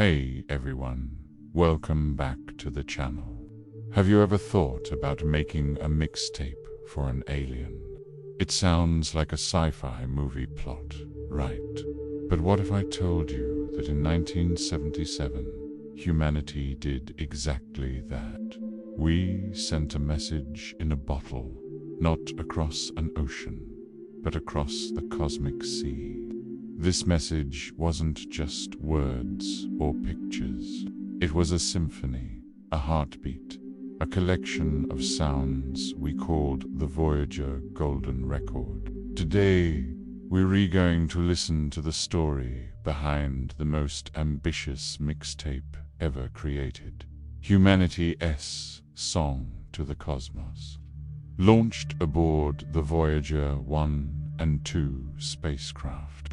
Hey everyone, welcome back to the channel. Have you ever thought about making a mixtape for an alien? It sounds like a sci-fi movie plot, right? But what if I told you that in 1977, humanity did exactly that? We sent a message in a bottle, not across an ocean, but across the cosmic sea. This message wasn't just words or pictures. It was a symphony, a heartbeat, a collection of sounds we called the Voyager Golden Record. Today, we're going to listen to the story behind the most ambitious mixtape ever created. Humanity's Song to the Cosmos. Launched aboard the Voyager 1 and 2 spacecraft.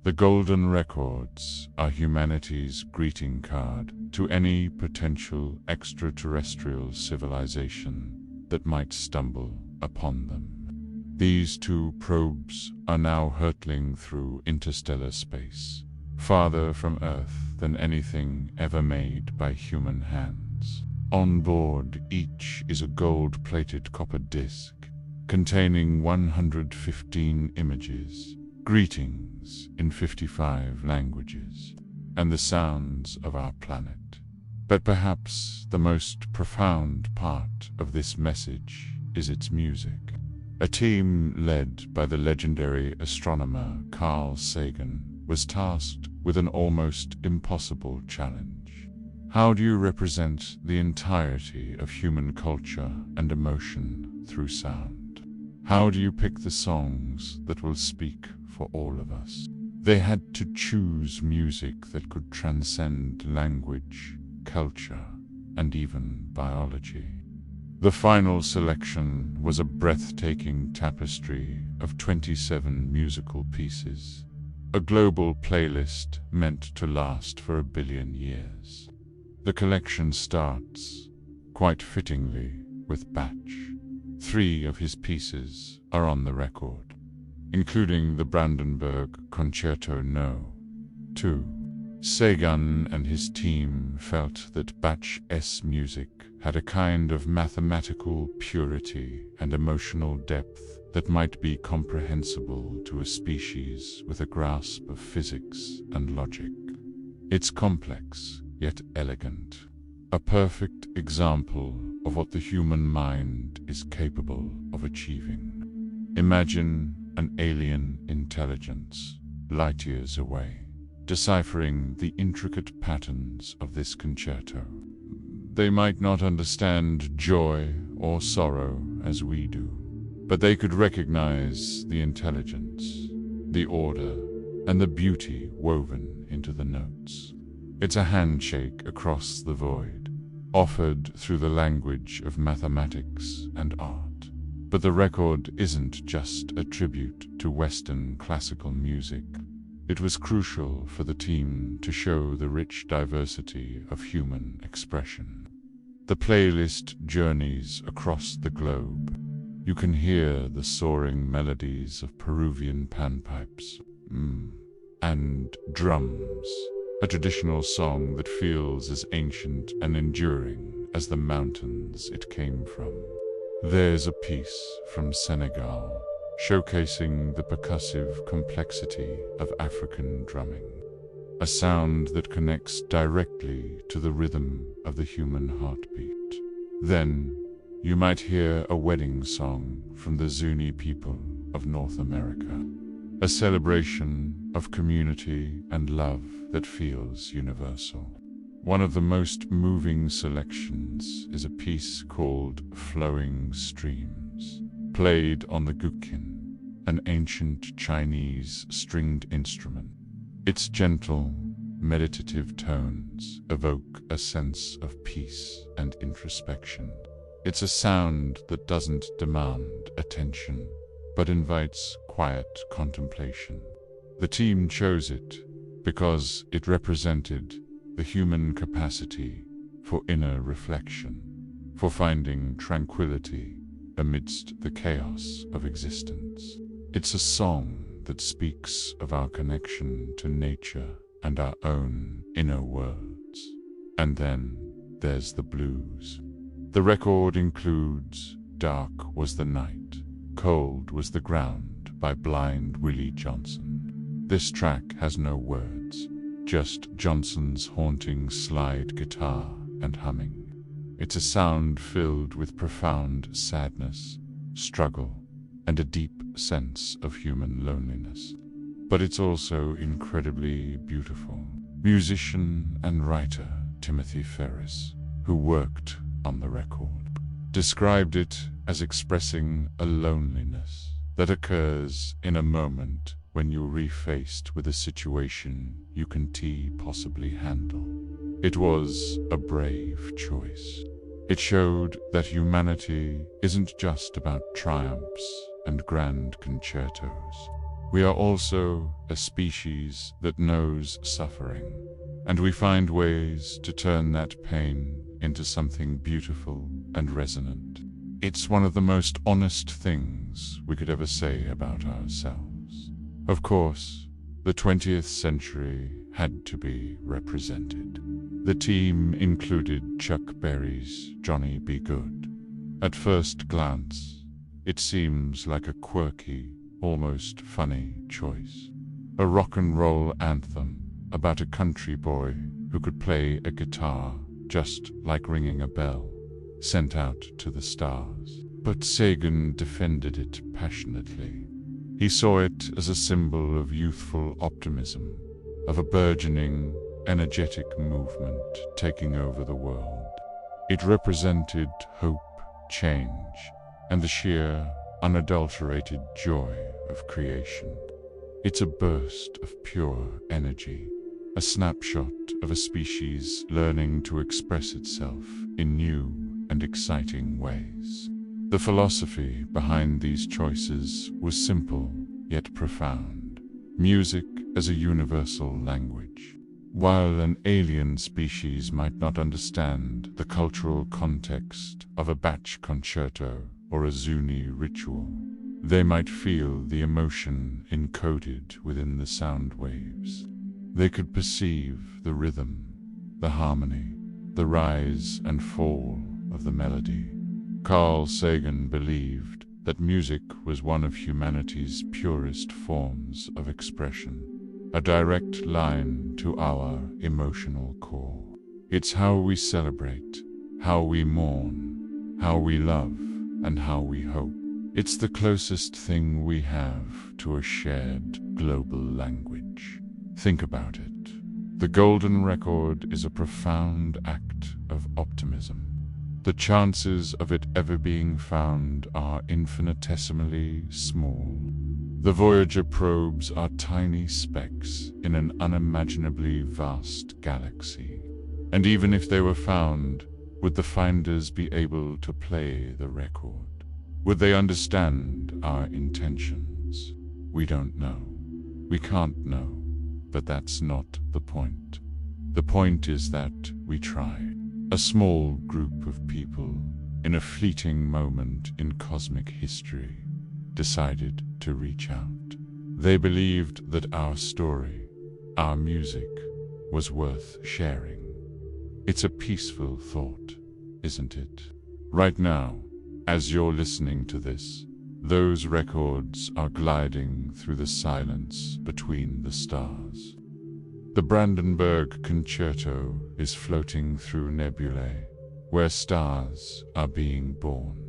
The Golden Records are humanity's greeting card to any potential extraterrestrial civilization that might stumble upon them. These two probes are now hurtling through interstellar space, farther from Earth than anything ever made by human hands. On board each is a gold-plated copper disc containing 115 images, greetings in 55 languages, and the sounds of our planet. But perhaps the most profound part of this message is its music. A team led by the legendary astronomer Carl Sagan was tasked with an almost impossible challenge. How do you represent the entirety of human culture and emotion through sound? How do you pick the songs that will speak for all of us? They had to choose music that could transcend language, culture, and even biology. The final selection was a breathtaking tapestry of 27 musical pieces, a global playlist meant to last for 1 billion years. The collection starts, quite fittingly, with Bach. 3 of his pieces are on the record, including the Brandenburg Concerto No. 2. Sagan and his team felt that Bach's music had a kind of mathematical purity and emotional depth that might be comprehensible to a species with a grasp of physics and logic. It's complex, yet elegant, a perfect example of what the human mind is capable of achieving. Imagine an alien intelligence, light years away, deciphering the intricate patterns of this concerto. They might not understand joy or sorrow as we do, but they could recognize the intelligence, the order, and the beauty woven into the notes. It's a handshake across the void, offered through the language of mathematics and art. But the record isn't just a tribute to Western classical music. It was crucial for the team to show the rich diversity of human expression. The playlist journeys across the globe. You can hear the soaring melodies of Peruvian panpipes and drums, a traditional song that feels as ancient and enduring as the mountains it came from. There's a piece from Senegal, showcasing the percussive complexity of African drumming, a sound that connects directly to the rhythm of the human heartbeat. Then, you might hear a wedding song from the Zuni people of North America, a celebration of community and love that feels universal. One of the most moving selections is a piece called Flowing Streams, played on the guqin, an ancient Chinese stringed instrument. Its gentle, meditative tones evoke a sense of peace and introspection. It's a sound that doesn't demand attention, but invites quiet contemplation. The team chose it because it represented the human capacity for inner reflection, for finding tranquility amidst the chaos of existence. It's a song that speaks of our connection to nature and our own inner world. And then there's the blues. The record includes Dark Was the Night, Cold Was the Ground by Blind Willie Johnson. This track has no words, just Johnson's haunting slide guitar and humming. It's a sound filled with profound sadness, struggle, and a deep sense of human loneliness. But it's also incredibly beautiful. Musician and writer Timothy Ferris, who worked on the record, described it as expressing a loneliness that occurs in a moment when you're refaced with a situation you can't possibly handle. It was a brave choice. It showed that humanity isn't just about triumphs and grand concertos. We are also a species that knows suffering, and we find ways to turn that pain into something beautiful and resonant. It's one of the most honest things we could ever say about ourselves. Of course, the 20th century had to be represented. The team included Chuck Berry's Johnny Be Good. At first glance, it seems like a quirky, almost funny choice. A rock and roll anthem about a country boy who could play a guitar just like ringing a bell, sent out to the stars. But Sagan defended it passionately. He saw it as a symbol of youthful optimism, of a burgeoning, energetic movement taking over the world. It represented hope, change, and the sheer, unadulterated joy of creation. It's a burst of pure energy, a snapshot of a species learning to express itself in new and exciting ways. The philosophy behind these choices was simple yet profound. Music as a universal language. While an alien species might not understand the cultural context of a Bach concerto or a Zuni ritual, they might feel the emotion encoded within the sound waves. They could perceive the rhythm, the harmony, the rise and fall of the melody. Carl Sagan believed that music was one of humanity's purest forms of expression, a direct line to our emotional core. It's how we celebrate, how we mourn, how we love, and how we hope. It's the closest thing we have to a shared global language. Think about it. The golden record is a profound act of optimism. The chances of it ever being found are infinitesimally small. The Voyager probes are tiny specks in an unimaginably vast galaxy. And even if they were found, would the finders be able to play the record? Would they understand our intentions? We don't know. We can't know. But that's not the point. The point is that we tried. A small group of people, in a fleeting moment in cosmic history, decided to reach out. They believed that our story, our music, was worth sharing. It's a peaceful thought, isn't it? Right now, as you're listening to this, those records are gliding through the silence between the stars. The Brandenburg Concerto is floating through nebulae, where stars are being born.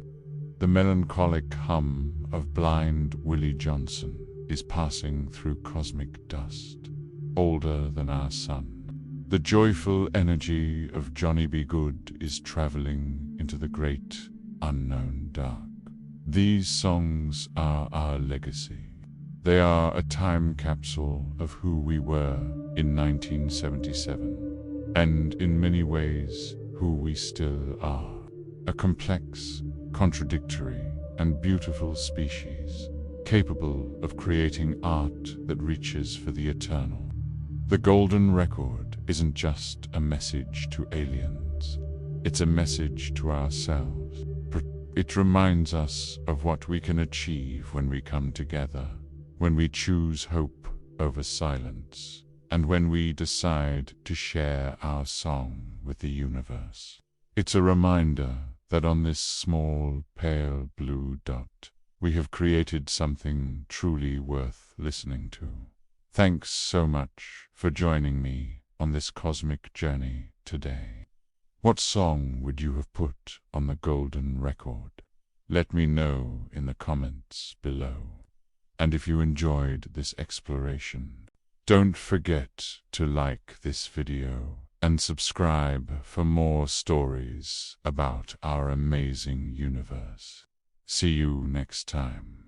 The melancholic hum of Blind Willie Johnson is passing through cosmic dust, older than our sun. The joyful energy of Johnny Be Good is traveling into the great unknown dark. These songs are our legacy. They are a time capsule of who we were in 1977, and in many ways, who we still are. A complex, contradictory, and beautiful species, capable of creating art that reaches for the eternal. The golden record isn't just a message to aliens. It's a message to ourselves. It reminds us of what we can achieve when we come together, when we choose hope over silence, and when we decide to share our song with the universe. It's a reminder that on this small, pale blue dot, we have created something truly worth listening to. Thanks so much for joining me on this cosmic journey today. What song would you have put on the golden record? Let me know in the comments below. And if you enjoyed this exploration, don't forget to like this video and subscribe for more stories about our amazing universe. See you next time.